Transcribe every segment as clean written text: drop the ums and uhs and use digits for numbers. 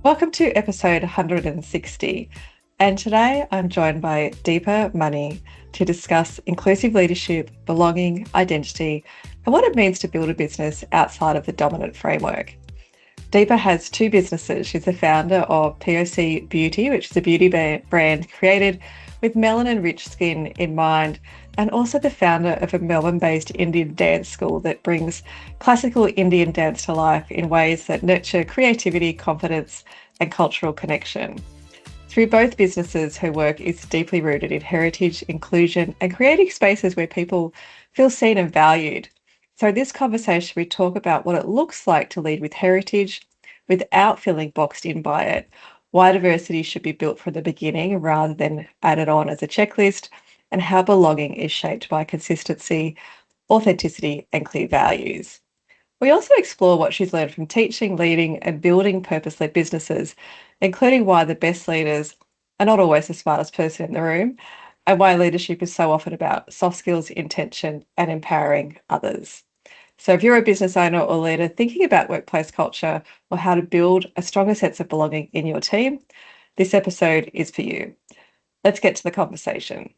Welcome to episode 160, and today I'm joined by Deepa Mani to discuss inclusive leadership, belonging, identity, and what it means to build a business outside of the dominant framework. Deepa has two businesses. She's the founder of POC Beauty, which is a beauty brand created with melanin-rich skin in mind, and also the founder of a Melbourne-based Indian dance school that brings classical Indian dance to life in ways that nurture creativity, confidence, and cultural connection. Through both businesses, her work is deeply rooted in heritage, inclusion, and creating spaces where people feel seen and valued. So in this conversation, we talk about what it looks like to lead with heritage without feeling boxed in by it, why diversity should be built from the beginning rather than added on as a checklist, and how belonging is shaped by consistency, authenticity, and clear values. We also explore what she's learned from teaching, leading, and building purpose-led businesses, including why the best leaders are not always the smartest person in the room, and why leadership is so often about soft skills, intention, and empowering others. So if you're a business owner or leader thinking about workplace culture or how to build a stronger sense of belonging in your team, this episode is for you. Let's get to the conversation.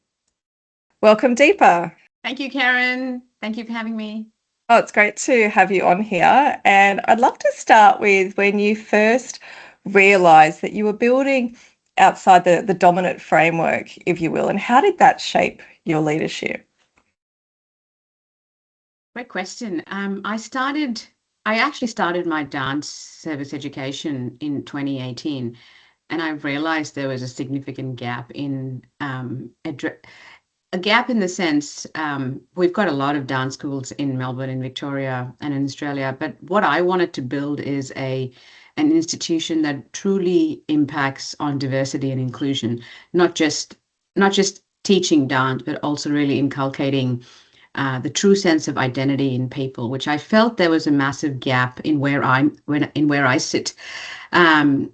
Welcome, Deepa. Thank you, Karen. Thank you for having me. Oh, it's great to have you on here. And I'd love to start with when you first realised that you were building outside the dominant framework, if you will, and how did that shape your leadership? Great question. I actually started my dance service education in 2018, and I realized there was a significant gap in a gap in the sense we've got a lot of dance schools in Melbourne, in Victoria, and in Australia. But what I wanted to build is an institution that truly impacts on diversity and inclusion, not just teaching dance, but also really inculcating the true sense of identity in people, which I felt there was a massive gap in where I sit, and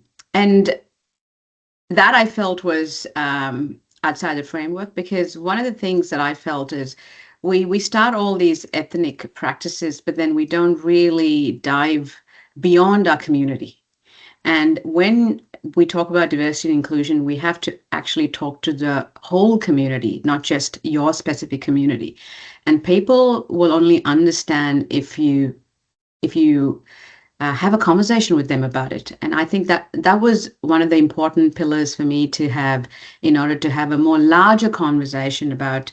that I felt was outside the framework, because one of the things that I felt is we start all these ethnic practices, but then we don't really dive beyond our community. And when we talk about diversity and inclusion, we have to actually talk to the whole community, not just your specific community. And people will only understand if you have a conversation with them about it. And I think that was one of the important pillars for me to have in order to have a more larger conversation about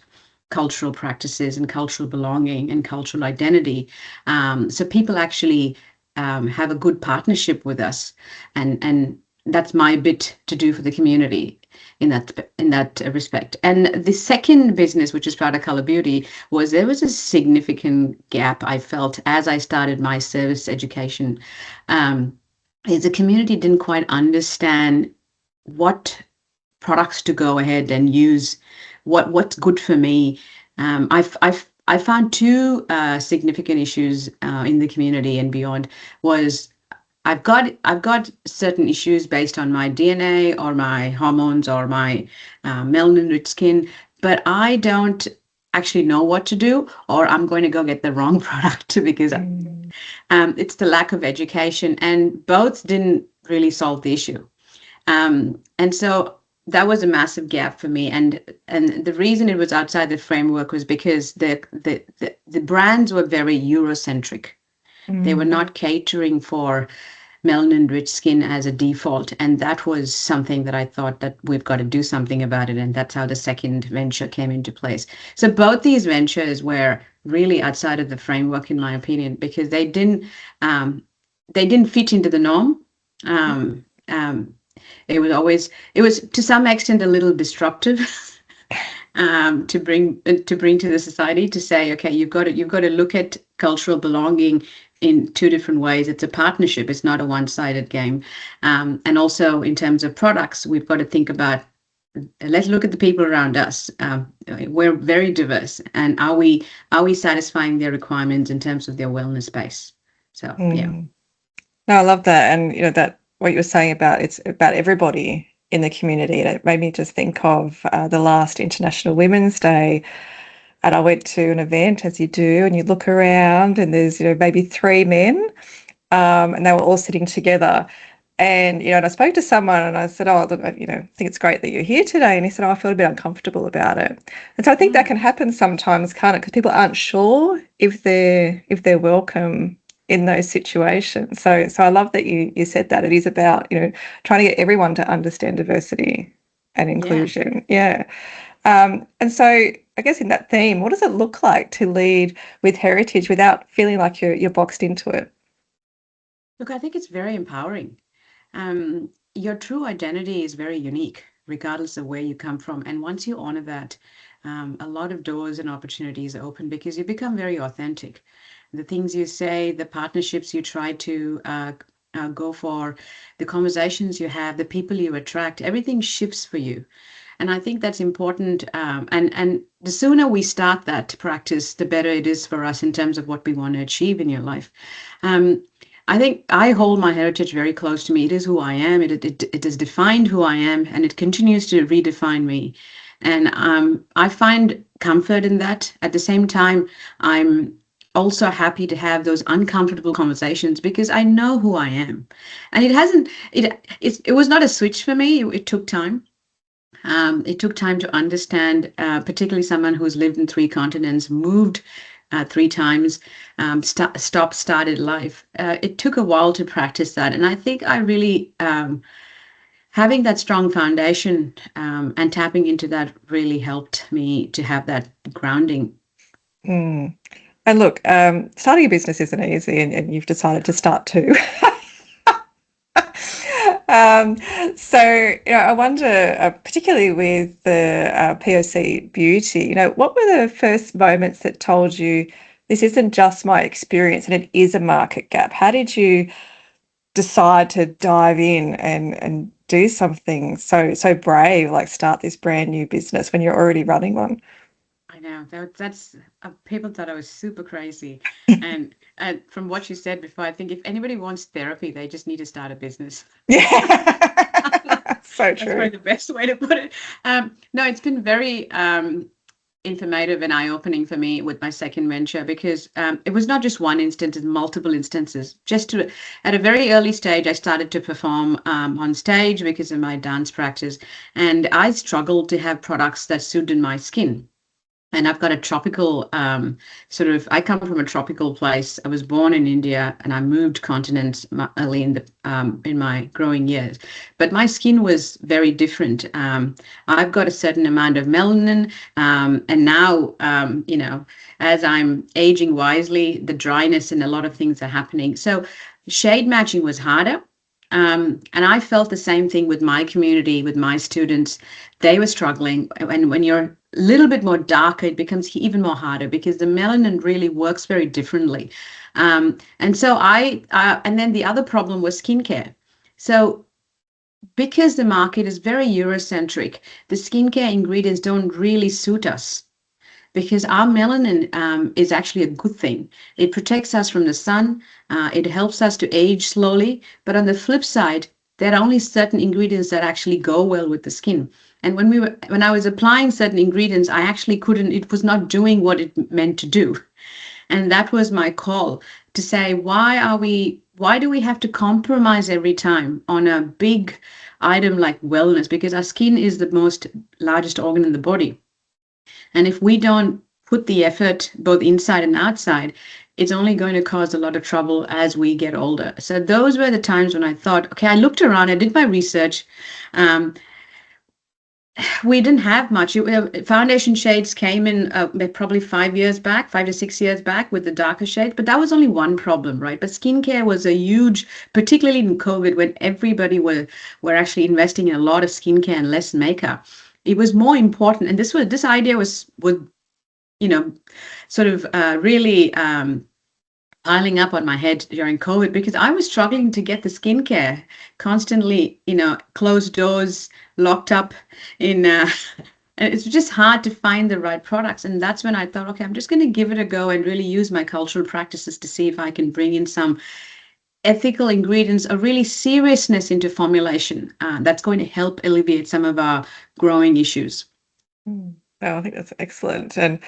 cultural practices and cultural belonging and cultural identity. So people actually have a good partnership with us. And that's my bit to do for the community in that respect. And the second business, which is Proud of Colour Beauty, there was a significant gap I felt as I started my service education. Is the community didn't quite understand what products to go ahead and use, what's good for me. I found two significant issues in the community and beyond. Was I've got certain issues based on my DNA or my hormones or my melanin-rich skin, but I don't actually know what to do, or I'm going to go get the wrong product because it's the lack of education, and both didn't really solve the issue. And so that was a massive gap for me, and the reason it was outside the framework was because the brands were very Eurocentric. They were not catering for melanin-rich skin as a default, and that was something that I thought that we've got to do something about it, and that's how the second venture came into place. So both these ventures were really outside of the framework, in my opinion, because they didn't fit into the norm. It was to some extent a little disruptive. To bring to the society, to say, okay, you've got to look at cultural belonging in two different ways. It's a partnership. It's not a one-sided game. And also in terms of products, we've got to think about, let's look at the people around us. We're very diverse, and are we satisfying their requirements in terms of their wellness space? So yeah. No, I love that, and that what you were saying about it's about everybody in the community. And it made me just think of the last International Women's Day. And I went to an event, as you do, and you look around and there's, maybe three men, and they were all sitting together. And, and I spoke to someone and I said, oh, look, I think it's great that you're here today. And he said, oh, I feel a bit uncomfortable about it. And so I think that can happen sometimes, can't it? Because people aren't sure if they're welcome in those situations. So I love that you said that. It is about, trying to get everyone to understand diversity and inclusion. Yeah. And so I guess in that theme, what does it look like to lead with heritage without feeling like you're boxed into it? Look, I think it's very empowering. Your true identity is very unique, regardless of where you come from. And once you honor that, a lot of doors and opportunities open because you become very authentic. The things you say, the partnerships you try to go for, the conversations you have, the people you attract, everything shifts for you. And I think that's important. And the sooner we start that practice, the better it is for us in terms of what we want to achieve in your life. I think I hold my heritage very close to me. It is who I am. It has defined who I am, and it continues to redefine me. And I find comfort in that. At the same time, I'm also happy to have those uncomfortable conversations because I know who I am. And it was not a switch for me. It took time. It took time to understand, particularly someone who's lived in 3 continents, moved 3 times, started life. It took a while to practice that. And I think I really, having that strong foundation and tapping into that really helped me to have that grounding. Mm. And look, starting a business isn't easy, and you've decided to start 2. So, I wonder, particularly with the POC Beauty, what were the first moments that told you this isn't just my experience and it is a market gap? How did you decide to dive in and do something so brave, like start this brand new business when you're already running one? I know that's people thought I was super crazy, and from what you said before, I think if anybody wants therapy, they just need to start a business. Yeah, so That's true. probably the best way to put it. No, it's been very informative and eye-opening for me with my second venture because it was not just one instance, it's multiple instances. At a very early stage, I started to perform on stage because of my dance practice, and I struggled to have products that suited my skin. And I've got a tropical I come from a tropical place. I was born in India and I moved continents early in my growing years. But my skin was very different. I've got a certain amount of melanin. And now, as I'm aging wisely, the dryness and a lot of things are happening. So shade matching was harder. And I felt the same thing with my community, with my students. They were struggling. And when you're a little bit more darker, it becomes even more harder because the melanin really works very differently. And then the other problem was skincare. So because the market is very Eurocentric, the skincare ingredients don't really suit us because our melanin is actually a good thing. It protects us from the sun. It helps us to age slowly. But on the flip side, there are only certain ingredients that actually go well with the skin. And when I was applying certain ingredients, I actually couldn't, it was not doing what it meant to do. And that was my call to say, why do we have to compromise every time on a big item like wellness? Because our skin is the largest organ in the body. And if we don't put the effort both inside and outside, it's only going to cause a lot of trouble as we get older. So those were the times when I thought, okay, I looked around, I did my research. We didn't have much. Foundation shades came in probably 5 to 6 years back with the darker shades, but that was only one problem, right? But skincare was a huge, particularly in COVID when everybody were actually investing in a lot of skincare and less makeup. It was more important, and this idea was really piling up on my head during COVID because I was struggling to get the skincare, constantly, closed doors, locked up in. And it's just hard to find the right products. And that's when I thought, okay, I'm just going to give it a go and really use my cultural practices to see if I can bring in some ethical ingredients, a really seriousness into formulation that's going to help alleviate some of our growing issues. Oh, I think that's excellent. And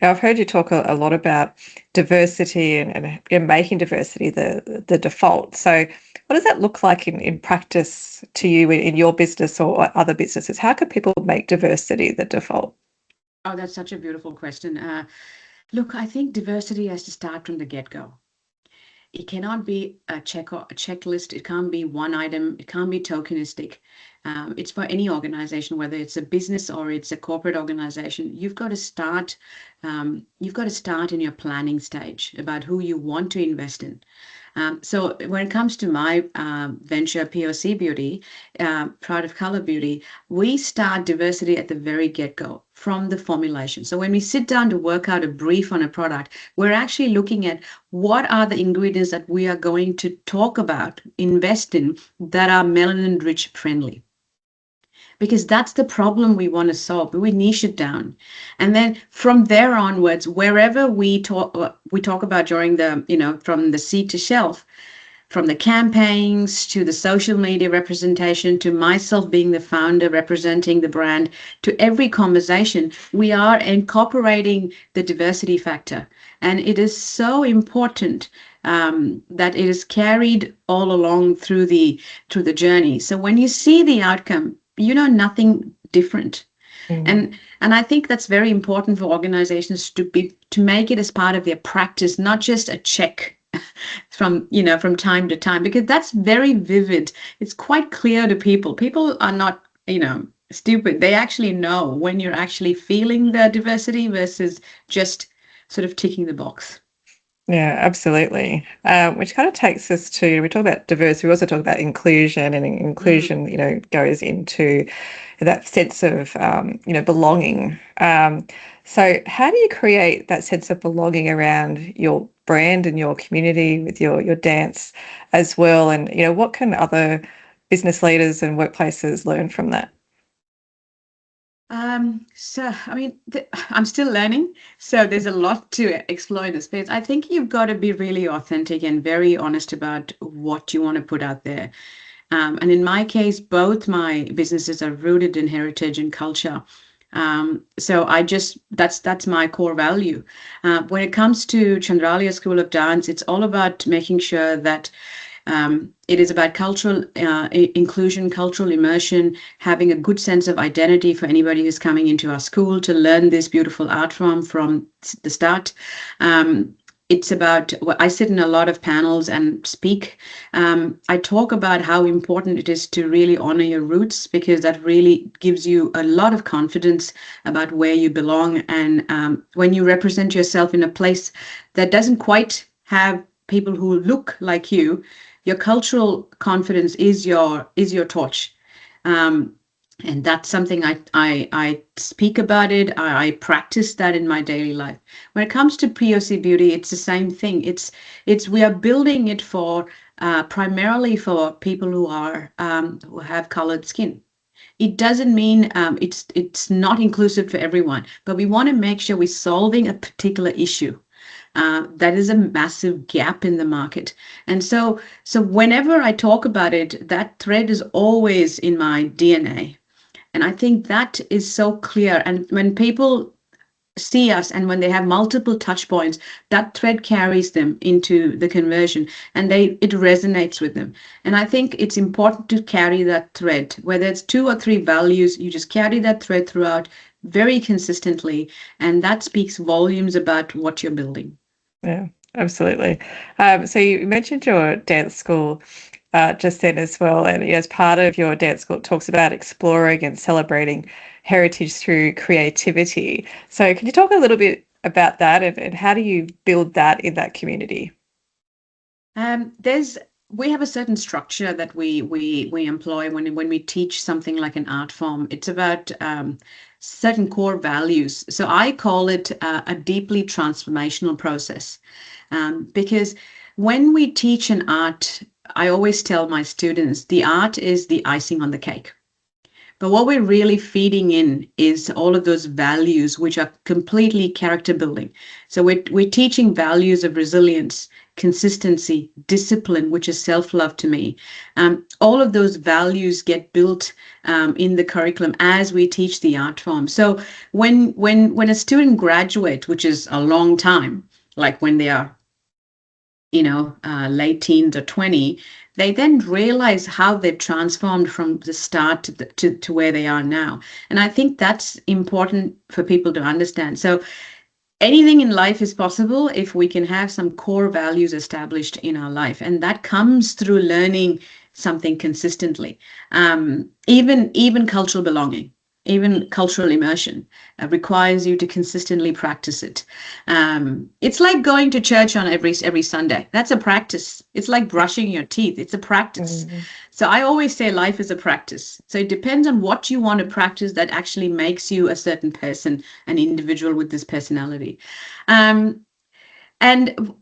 I've heard you talk a lot about diversity and making diversity the default. So, what does that look like in practice to you in your business or other businesses? How can people make diversity the default? Oh, that's such a beautiful question. Look, I think diversity has to start from the get-go. It cannot be a checklist. It can't be one item. It can't be tokenistic. It's for any organization, whether it's a business or it's a corporate organization. You've got to start. You've got to start in your planning stage about who you want to invest in. So when it comes to my venture, POC Beauty, Pride of Color Beauty, we start diversity at the very get-go from the formulation. So when we sit down to work out a brief on a product, we're actually looking at what are the ingredients that we are going to talk about, invest in, that are melanin rich friendly, because that's the problem we want to solve. We niche it down, and then from there onwards, wherever we talk about during the, from the seed to shelf, from the campaigns to the social media representation to myself being the founder representing the brand, to every conversation, we are incorporating the diversity factor. And it is so important that it is carried all along through the journey. So when you see the outcome, nothing different. And I think that's very important for organizations to make it as part of their practice, not just a check from time to time, because that's very vivid. It's quite clear to people. People are not stupid. They actually know when you're actually feeling the diversity versus just sort of ticking the box. Yeah, absolutely. Which kind of takes us to, we talk about diversity, we also talk about inclusion, and inclusion, goes into that sense of, belonging. So how do you create that sense of belonging around your brand and your community with your dance as well? And, what can other business leaders and workplaces learn from that? So, I mean, I'm still learning, so there's a lot to explore in the space. I think you've got to be really authentic and very honest about what you want to put out there. And in my case, both my businesses are rooted in heritage and culture. So that's my core value. When it comes to Chandralaya School of Dance, it's all about making sure that it is about cultural inclusion, cultural immersion, having a good sense of identity for anybody who's coming into our school to learn this beautiful art form from the start. It's about, I sit in a lot of panels and speak. I talk about how important it is to really honor your roots, because that really gives you a lot of confidence about where you belong. And when you represent yourself in a place that doesn't quite have people who look like you, your cultural confidence is your torch. And that's something I speak about it. I practice that in my daily life. When it comes to POC Beauty, it's the same thing. We are building it for primarily for people who have colored skin. It doesn't mean it's not inclusive for everyone, but we want to make sure we're solving a particular issue. That is a massive gap in the market. And so whenever I talk about it, that thread is always in my DNA. And I think that is so clear. And when people see us and when they have multiple touch points, that thread carries them into the conversion, and it resonates with them. And I think it's important to carry that thread, whether it's 2 or 3 values, you just carry that thread throughout very consistently. And that speaks volumes about what you're building. Yeah, absolutely. So you mentioned your dance school just then as well, and as part of your dance school, it talks about exploring and celebrating heritage through creativity. So can you talk a little bit about that, and how do you build that in that community? We have a certain structure that we employ when we teach something like an art form. It's about certain core values. So I call it a deeply transformational process, because when we teach an art, I always tell my students the art is the icing on the cake. But what we're really feeding in is all of those values, which are completely character building. So we're teaching values of resilience, consistency, discipline, which is self-love to me. All of those values get built in the curriculum as we teach the art form. So when a student graduates, which is a long time, like when they are late teens or 20, they then realize how they've transformed from the start to where they are now. And I think that's important for people to understand. So anything in life is possible if we can have some core values established in our life. And that comes through learning something consistently. Even cultural belonging, even cultural immersion requires you to consistently practice it. It's like going to church on every Sunday. That's a practice. It's like brushing your teeth. It's a practice. So I always say life is a practice. So it depends on what you want to practice that actually makes you a certain person, an individual with this personality. And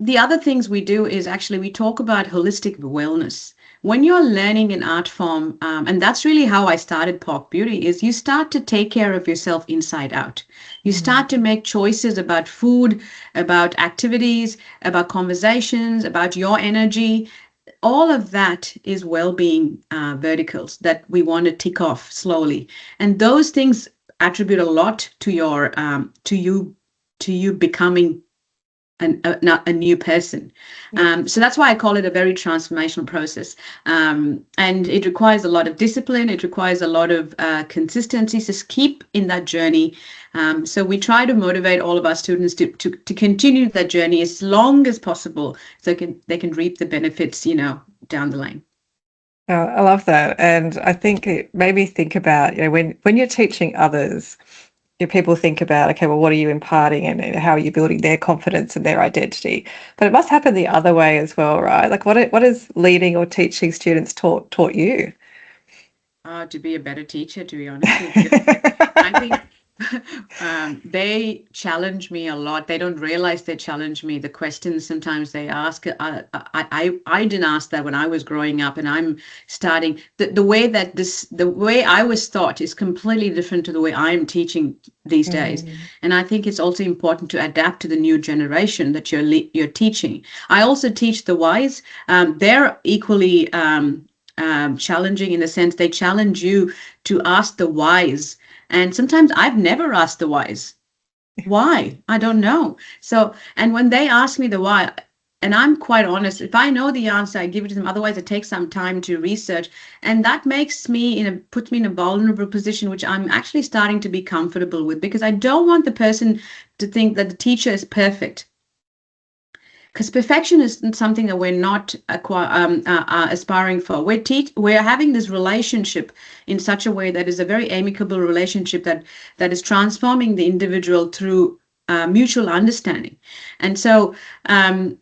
the other things we do is actually we talk about holistic wellness. When you're learning an art form, and that's really how I started POC Beauty, is you start to take care of yourself inside out. You start to make choices about food, about activities, about conversations, about your energy. All of that is well-being verticals that we want to tick off slowly. And those things attribute a lot to your to you becoming not a new person. So that's why I call it a very transformational process. And it requires a lot of discipline. It requires a lot of consistency. So keep in that journey. So we try to motivate all of our students to continue that journey as long as possible, so they can reap the benefits, down the lane. Oh, I love that. And I think it made me think about, when you're teaching others, people think about, okay, well, what are you imparting and how are you building their confidence and their identity? But it must happen the other way as well, right? Like what is leading or teaching students taught you? To be a better teacher, to be honest with you. I think they challenge me a lot. They don't realize they challenge me. The questions sometimes they ask, I didn't ask that when I was growing up, and I'm starting the way I was taught is completely different to the way I'm teaching these days. And I think it's also important to adapt to the new generation that you're teaching. I also teach the wise. They're equally challenging in the sense they challenge you to ask the whys. And sometimes I've never asked the whys. Why? I don't know. So, and when they ask me the why, and I'm quite honest, if I know the answer, I give it to them. Otherwise, it takes some time to research. And that makes me puts me in a vulnerable position, which I'm actually starting to be comfortable with, because I don't want the person to think that the teacher is perfect. Because perfection is something that we're not aspiring for. We're having this relationship in such a way that is a very amicable relationship that is transforming the individual through mutual understanding. And so I'm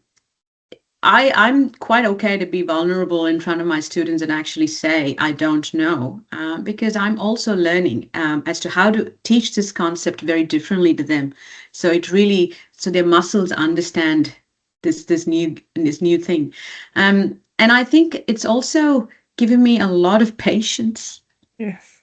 quite okay to be vulnerable in front of my students and actually say I don't know, because I'm also learning as to how to teach this concept very differently to them. So their muscles understand this new thing. And I think it's also given me a lot of patience. Yes.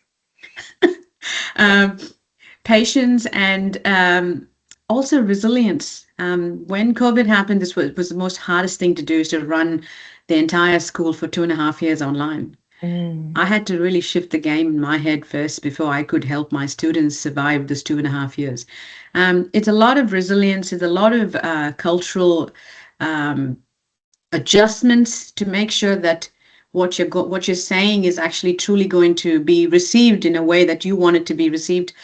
Patience and also resilience. When COVID happened, this was the most hardest thing to do, is to run the entire school for 2.5 years online. I had to really shift the game in my head first before I could help my students survive this 2.5 years. It's a lot of resilience. It's a lot of cultural adjustments to make sure that what you're saying is actually truly going to be received in a way that you want it to be received.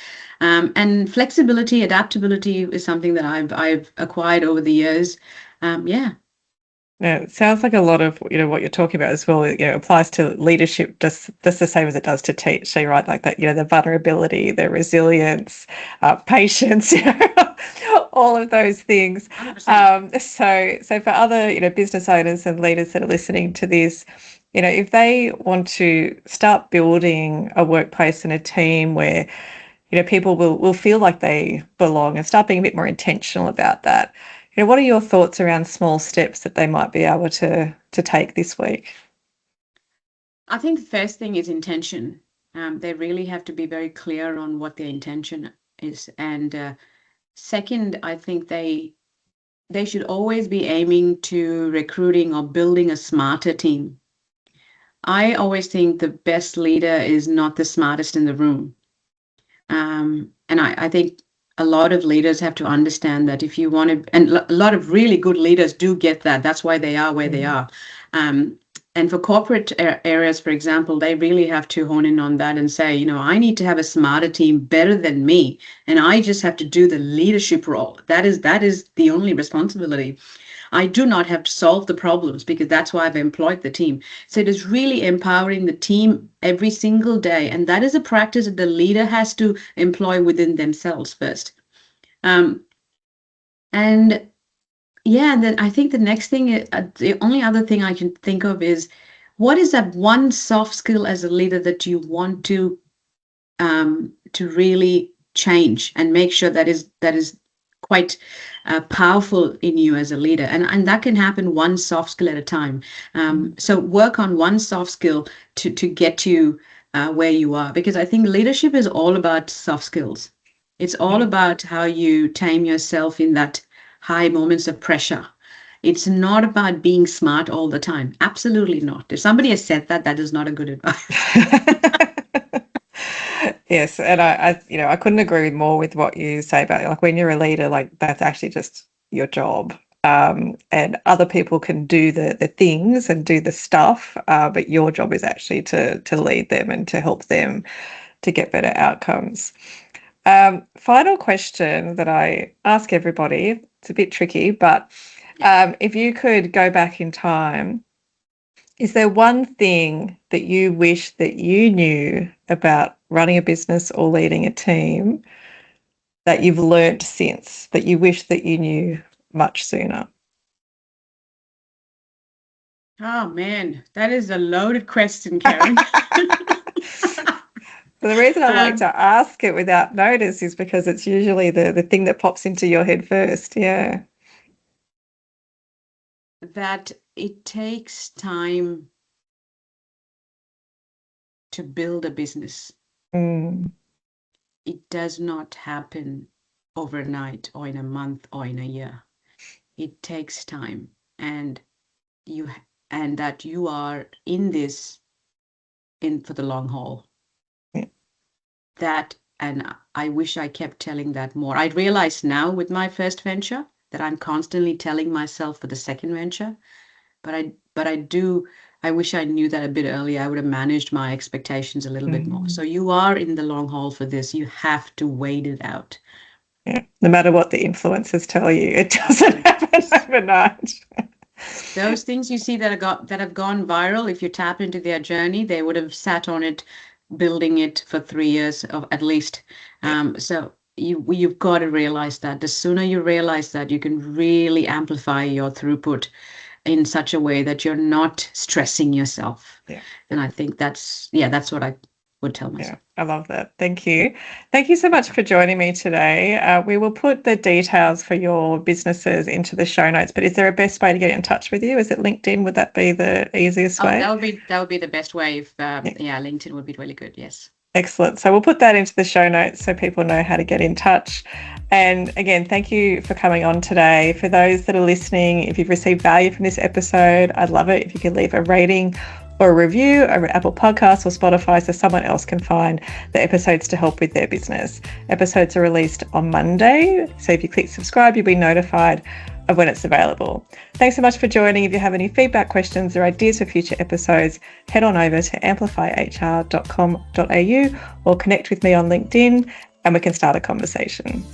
And flexibility, adaptability is something that I've acquired over the years. Yeah, it sounds like a lot of what you're talking about as well. Applies to leadership just the same as it does to teaching, right? Like that, the vulnerability, the resilience, patience, all of those things. So for other business owners and leaders that are listening to this, if they want to start building a workplace and a team where people will feel like they belong and start being a bit more intentional about that. What are your thoughts around small steps that they might be able to take this week? I think the first thing is intention. They really have to be very clear on what their intention is. And second, I think they they should always be aiming to recruiting or building a smarter team. I always think the best leader is not the smartest in the room. And I think a lot of leaders have to understand that if you want to, and a lot of really good leaders do get that. That's why they are where they are. And for corporate areas, for example, they really have to hone in on that and say, you know, I need to have a smarter team better than me, and I just have to do the leadership role. That is the only responsibility. I do not have to solve the problems because that's why I've employed the team. So it is really empowering the team every single day. And that is a practice that the leader has to employ within themselves first. And yeah, and then I think the next thing, the only other thing I can think of is, what is that one soft skill as a leader that you want to really change and make sure that is quite powerful in you as a leader, and that can happen one soft skill at a time. So work on one soft skill to get you where you are, because I think leadership is all about soft skills. It's all about how you tame yourself in that high moments of pressure. It's not about being smart all the time. Absolutely not. If somebody has said that, that is not a good advice. Yes, and I couldn't agree more with what you say about, like, when you're a leader, like, that's actually just your job. And other people can do the things and do the stuff, but your job is actually to lead them and to help them to get better outcomes. Final question that I ask everybody. It's a bit tricky, but if you could go back in time, is there one thing that you wish that you knew about running a business or leading a team that you've learnt since, that you wish that you knew much sooner? Oh man, that is a loaded question, Karen. The reason I like to ask it without notice is because it's usually the thing that pops into your head first. Yeah. That it takes time to build a business. It does not happen overnight or in a month or in a year. It takes time, and that you are in this for the long haul. Yeah. That, and I wish I kept telling that more. I realize now with my first venture that I'm constantly telling myself for the second venture, but I wish I knew that a bit earlier. I would have managed my expectations a little bit more. So you are in the long haul for this. You have to wait it out. Yeah. No matter what the influencers tell you, it doesn't happen overnight. Those things you see that have gone viral, if you tap into their journey, they would have sat on it, building it for 3 years at least. So you've got to realize that. The sooner you realize that, you can really amplify your throughput in such a way that you're not stressing yourself. Yeah. And I think that's what I would tell myself. Yeah, I love that. Thank you. Thank you so much for joining me today. We will put the details for your businesses into the show notes, but is there a best way to get in touch with you? Is it LinkedIn? Would that be the easiest way? That would be the best way. If LinkedIn would be really good. Yes. Excellent. So we'll put that into the show notes so people know how to get in touch. And again, thank you for coming on today. For those that are listening, if you've received value from this episode, I'd love it if you could leave a rating or a review over Apple Podcasts or Spotify so someone else can find the episodes to help with their business. Episodes are released on Monday, so if you click subscribe, you'll be notified of when it's available. Thanks so much for joining. If you have any feedback, questions, or ideas for future episodes, head on over to amplifyhr.com.au or connect with me on LinkedIn and we can start a conversation.